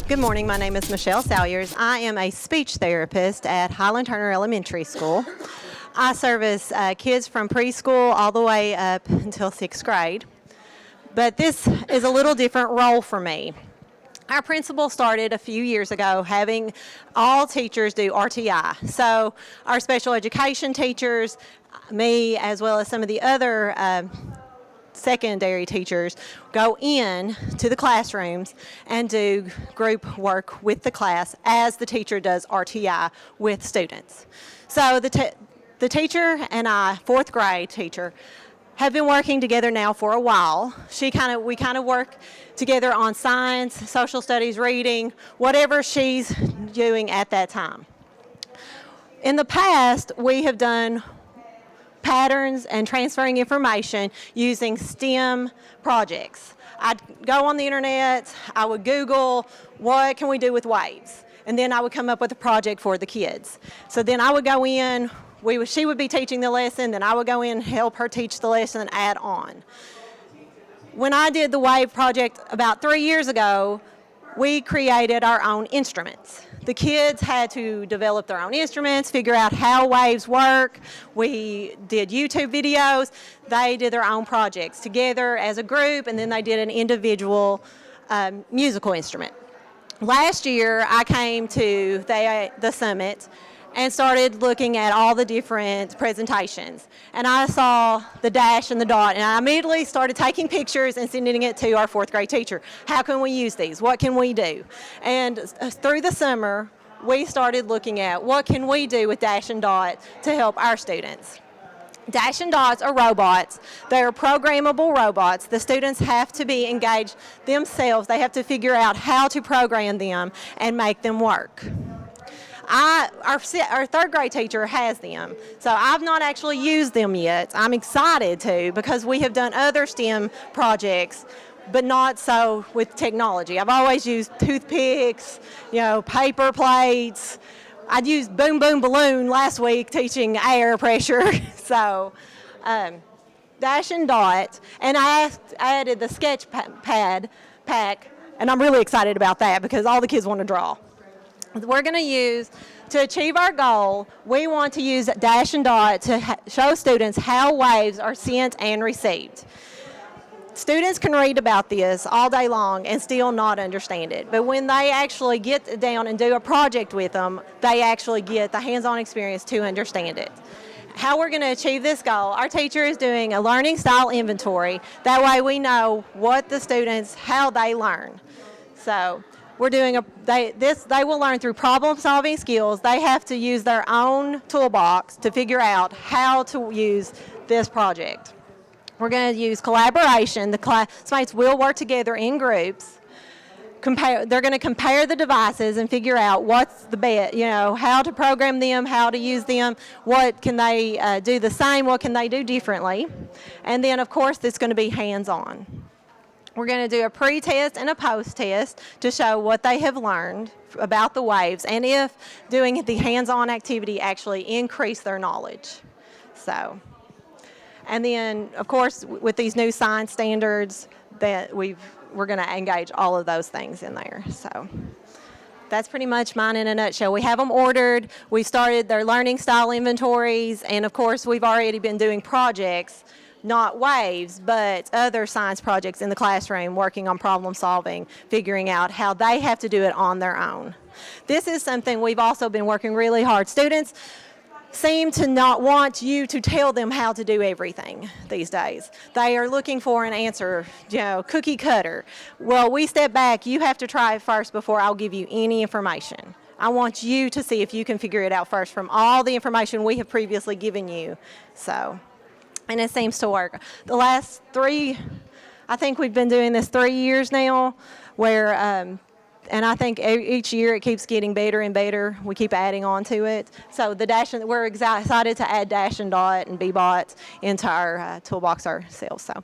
Good morning. My name is Michelle Salyers. I am a speech therapist at Highland Turner Elementary School. I service kids from preschool all the way up until 6th grade. But this is a little different role for me. Our principal started a few years ago having all teachers do RTI. So our special education teachers, me, as well as some of the other secondary teachers go in to the classrooms and do group work with the class as the teacher does RTI with students. So the teacher and I, 4th grade teacher, have been working together now for a while. We kind of work together on science, social studies, reading, whatever she's doing at that time. In the past, we have done patterns and transferring information using STEM projects. I'd go on the internet, I would Google, what can we do with waves? And then I would come up with a project for the kids. So then I would go in, she would be teaching the lesson, then I would go in and help her teach the lesson and add on. When I did the wave project about 3 years ago, we created our own instruments. The kids had to develop their own instruments, figure out how waves work. We did YouTube videos. They did their own projects together as a group, and then they did an individual musical instrument. Last year, I came to the summit and started looking at all the different presentations. And I saw the dash and the dot, and I immediately started taking pictures and sending it to our 4th grade teacher. How can we use these? What can we do? And through the summer, we started looking at what can we do with dash and dot to help our students. Dash and dots are robots. They are programmable robots. The students have to be engaged themselves. They have to figure out how to program them and make them work. Our 3rd grade teacher has them, so I've not actually used them yet. I'm excited to, because we have done other STEM projects, but not so with technology. I've always used toothpicks, paper plates. I'd used Boom Boom Balloon last week teaching air pressure. So dash and dot, and I added the sketch pad pack, and I'm really excited about that because all the kids want to draw. We're going to use, to achieve our goal, we want to use dash and dot to show students how waves are sent and received. Students can read about this all day long and still not understand it, but when they actually get down and do a project with them, they actually get the hands-on experience to understand it. How we're going to achieve this goal, our teacher is doing a learning style inventory. That way we know what the students, how they learn. So we're doing they will learn through problem solving skills. They have to use their own toolbox to figure out how to use this project. We're going to use collaboration. The classmates will work together in groups. They're going to compare the devices and figure out what's the best, how to program them, how to use them, what can they do the same, what can they do differently. And then, of course, it's going to be hands-on. We're going to do a pre-test and a post-test to show what they have learned about the waves and if doing the hands-on activity actually increased their knowledge. So, and then, of course, with these new science standards, that we're going to engage all of those things in there. So that's pretty much mine in a nutshell. We have them ordered. We started their learning style inventories, and of course, we've already been doing projects, not waves, but other science projects in the classroom, working on problem solving, figuring out how they have to do it on their own. This is something we've also been working really hard. Students seem to not want you to tell them how to do everything these days. They are looking for an answer, cookie cutter. Well, we step back. You have to try it first before I'll give you any information. I want you to see if you can figure it out first from all the information we have previously given you. And it seems to work. The last I think we've been doing this 3 years now, where, and I think each year it keeps getting better and better. We keep adding on to it. So we're excited to add dash and dot and bbot into our toolbox ourselves. So.